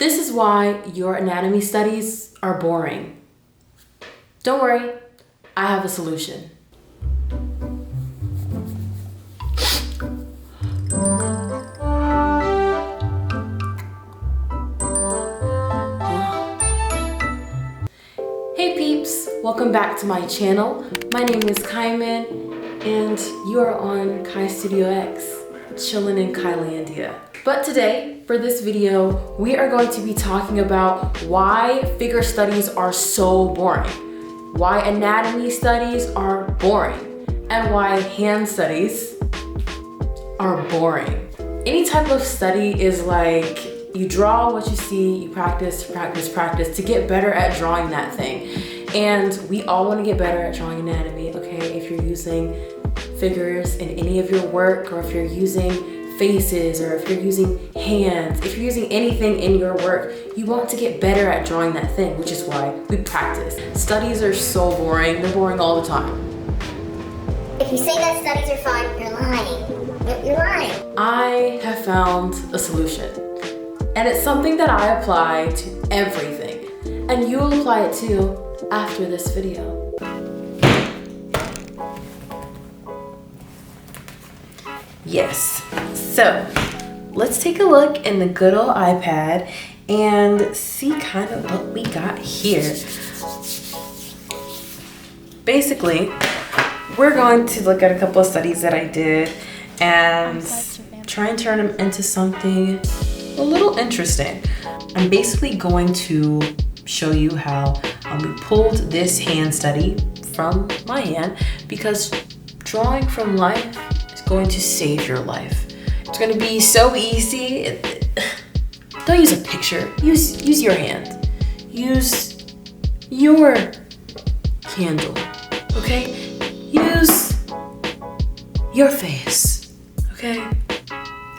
This is why your anatomy studies are boring. Don't worry, I have a solution. Hey peeps, welcome back to my channel. My name is Kaiman and you are on Kai Studio X, chilling in Kailandia. But today, for this video, we are going to be talking about why figure studies are so boring, why anatomy studies are boring, and why hand studies are boring. Any type of study is like, you draw what you see, you practice to get better at drawing that thing. And we all want to get better at drawing anatomy, okay? If you're using figures in any of your work, or if you're using faces, or if you're using hands, if you're using anything in your work, you want to get better at drawing that thing, which is why we practice. Studies are so boring, they're boring all the time. If you say that studies are fun, you're lying. You're lying. I have found a solution, and it's something that I apply to everything, and you'll apply it too after this video. Yes, so let's take a look in the good old iPad and see kind of what we got here. Basically, we're going to look at a couple of studies that I did and try and turn them into something a little interesting. I'm basically going to show you how we pulled this hand study from my hand, because drawing from life is going to save your life. It's going to be so easy. Don't use a picture. Use your hand. Use your candle. Okay? Use your face. Okay?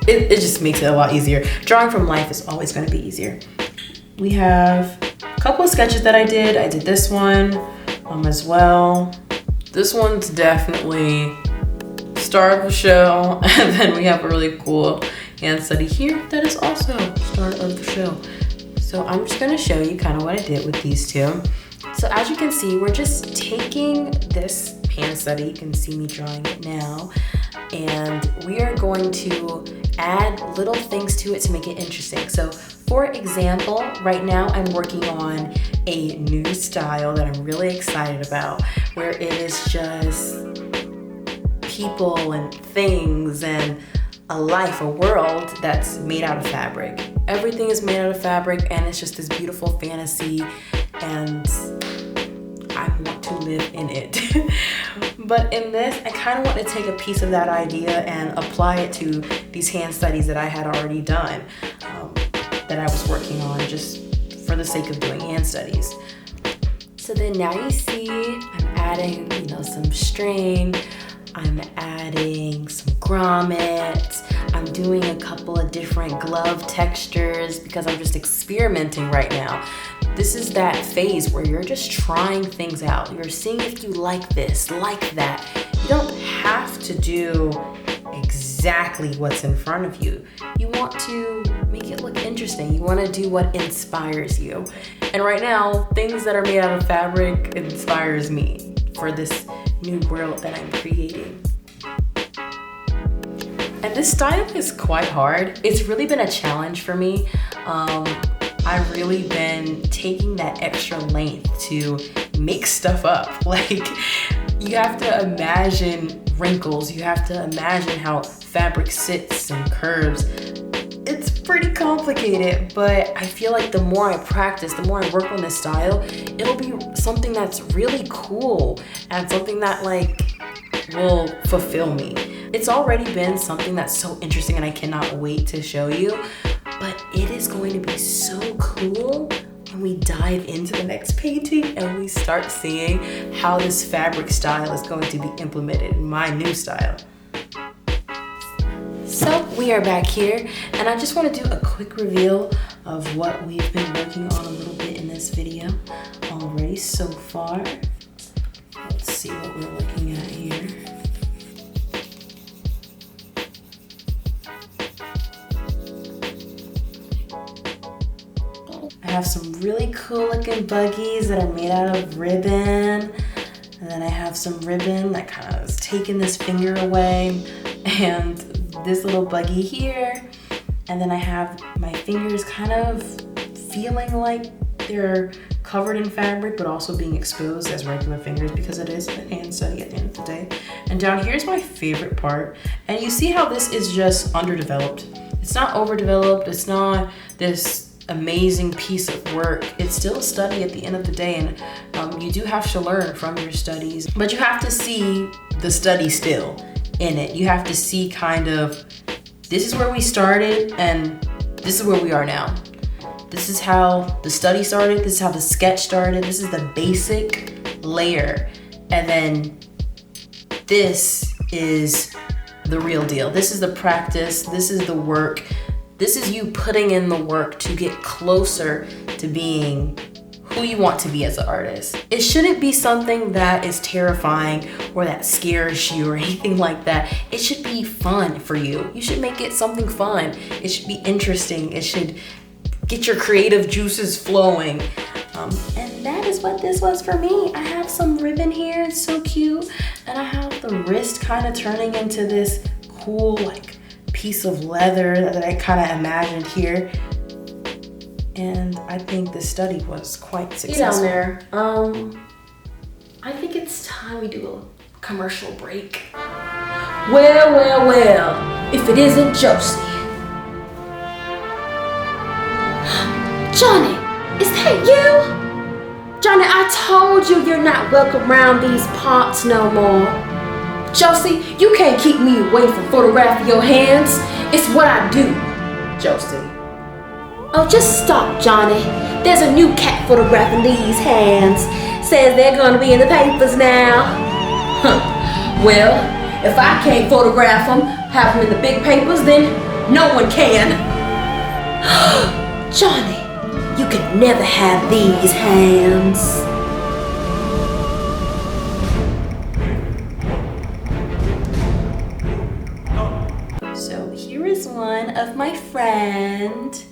It just makes it a lot easier. Drawing from life is always going to be easier. We have a couple of sketches that I did. I did this one as well. This one's definitely star of the show. And then we have a really cool hand study here that is also star of the show. So I'm just going to show you kind of what I did with these two. So as you can see, we're just taking this hand study. You can see me drawing it now. And we are going to add little things to it to make it interesting. So for example, right now I'm working on a new style that I'm really excited about, where it is just people and things and a life, a world that's made out of fabric. Everything is made out of fabric, and it's just this beautiful fantasy, and I want to live in it. But in this, I kind of want to take a piece of that idea and apply it to these hand studies that I had already done, that I was working on just for the sake of doing hand studies. So then now you see I'm adding, some string, I'm adding some grommets, I'm doing a couple of different glove textures because I'm just experimenting right now. This is that phase where you're just trying things out. You're seeing if you like this, like that. You don't have to do exactly what's in front of you. You want to make it look interesting. You want to do what inspires you. And right now, things that are made out of fabric inspires me for this new world that I'm creating. And this style is quite hard. It's really been a challenge for me. I've really been taking that extra length to make stuff up. Like, you have to imagine wrinkles. You have to imagine how fabric sits and curves. It's pretty complicated, but I feel like the more I practice, the more I work on this style, it'll be something that's really cool and something that will fulfill me. It's already been something that's so interesting, and I cannot wait to show you. But it is going to be so cool when we dive into the next painting and we start seeing how this fabric style is going to be implemented in my new style. So we are back here, and I just want to do a quick reveal of what we've been working on a little bit in this video already so far. Let's see what we're looking at here. have some really cool looking buggies that are made out of ribbon. And then I have some ribbon that kind of is taking this finger away, and this little buggy here. And then I have my fingers kind of feeling like they're covered in fabric, but also being exposed as regular fingers because it is a hand study at the end of the day. And down here's my favorite part. And you see how this is just underdeveloped. It's not overdeveloped. It's not this amazing piece of work. It's still a study at the end of the day, and you do have to learn from your studies, but you have to see the study still in it. You have to see kind of, this is where we started and this is where we are now. This is how the study started, this is how the sketch started, this is the basic layer, and then this is the real deal. This is the practice, this is the work. This is you putting in the work to get closer to being who you want to be as an artist. It shouldn't be something that is terrifying or that scares you or anything like that. It should be fun for you. You should make it something fun. It should be interesting. It should get your creative juices flowing. And that is what this was for me. I have some ribbon here, it's so cute. And I have the wrist kind of turning into this cool like piece of leather that I kind of imagined here. And I think this study was quite successful. Down there, I think it's time we do a commercial break. Well, if it isn't Josie. Johnny, is that you? Johnny, I told you you're not welcome around these parts no more. Josie, you can't keep me away from photographing your hands. It's what I do, Josie. Oh, just stop, Johnny. There's a new cat photographing these hands. Says they're gonna be in the papers now. Well, if I can't photograph them, have them in the big papers, then no one can. Johnny, you could never have these hands. So here is one of my friend,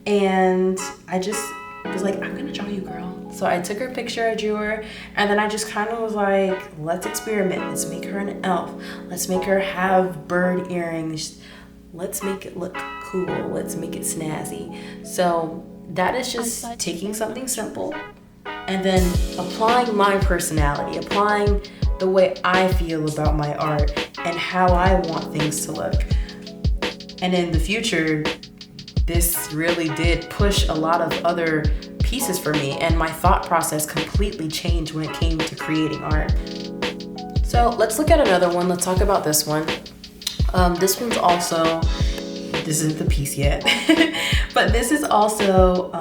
and I just was like, I'm gonna draw you, girl. So I took her picture, I drew her, and then I just kind of was like, let's experiment. Let's make her an elf. Let's make her have bird earrings. Let's make it look cool. Let's make it snazzy. So that is just taking something simple and then applying my personality, applying the way I feel about my art and how I want things to look. And in the future, this really did push a lot of other pieces for me, and my thought process completely changed when it came to creating art. So let's look at another one. Let's talk about this one. This one's also, this isn't the piece yet, but this is also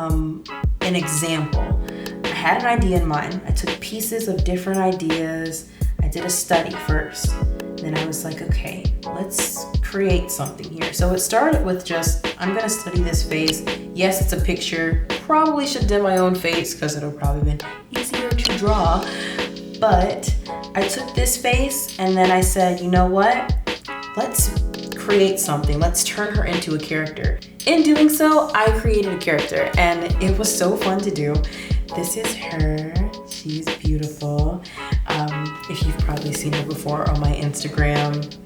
an example. I had an idea in mind. I took pieces of different ideas. I did a study first. Then I was like, okay, let's create something here. So it started with just, I'm gonna study this face. Yes, it's a picture. Probably should have done my own face because it'll probably been easier to draw. But I took this face and then I said, you know what? Let's create something. Let's turn her into a character. In doing so, I created a character and it was so fun to do. This is her. She's beautiful. If you've probably seen her before on my Instagram,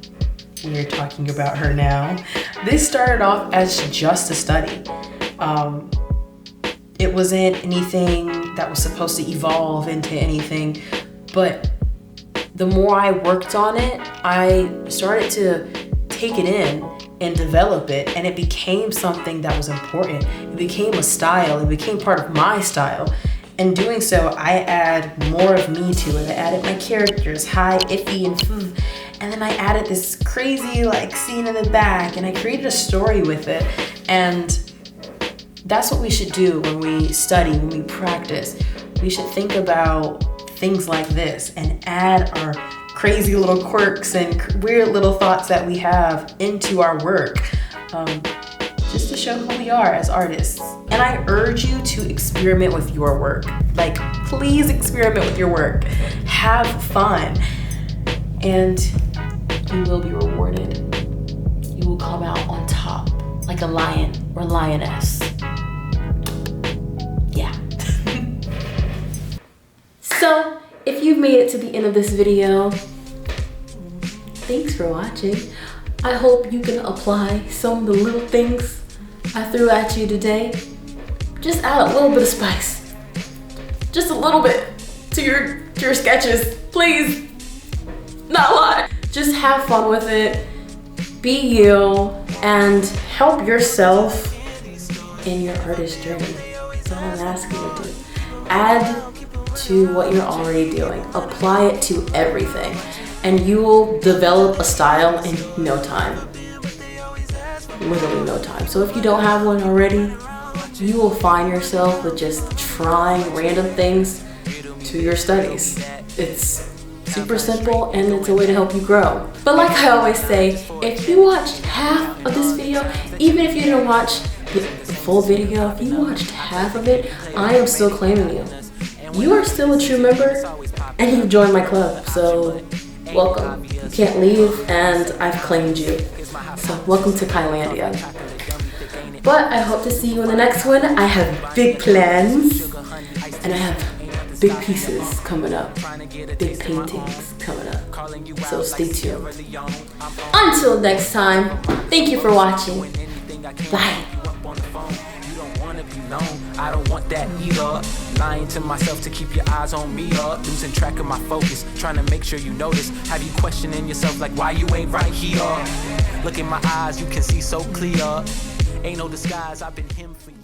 we're talking about her now. This started off as just a study. It wasn't anything that was supposed to evolve into anything, but the more I worked on it, I started to take it in and develop it, and it became something that was important. It became a style. It became part of my style. In doing so, I add more of me to it. I added my characters, hi, iffy, and then I added this crazy like scene in the back, and I created a story with it. And that's what we should do when we study, when we practice. We should think about things like this and add our crazy little quirks and weird little thoughts that we have into our work, just to show who we are as artists. And I urge you to experiment with your work. Like, please experiment with your work. Have fun. And you will be rewarded. You will come out on top like a lion or lioness. So if you've made it to the end of this video, thanks for watching. I hope you can apply some of the little things I threw at you today. Just add a little bit of spice. Just a little bit to your sketches, please. Not a lot. Just have fun with it. Be you and help yourself in your artist journey. That's all I'm asking you to do. Add to what you're already doing. Apply it to everything. And you will develop a style in no time. Literally no time. So if you don't have one already, you will find yourself with just trying random things to your studies. It's super simple and it's a way to help you grow. But like I always say, if you watched half of this video, even if you didn't watch the full video, if you watched half of it, I am still claiming you. You are still a true member and you've joined my club, so welcome. You can't leave and I've claimed you. So welcome to Kylandia. But I hope to see you in the next one. I have big plans and I have big pieces coming up, big paintings coming up. So stay tuned. Until next time, thank you for watching. Bye. I don't want that either. Lying to myself to keep your eyes on me up. Losing track of my focus, trying to make sure you notice. Have you questioning yourself like why you ain't right here? Look in my eyes, you can see so clear. Ain't no disguise, I've been him for you.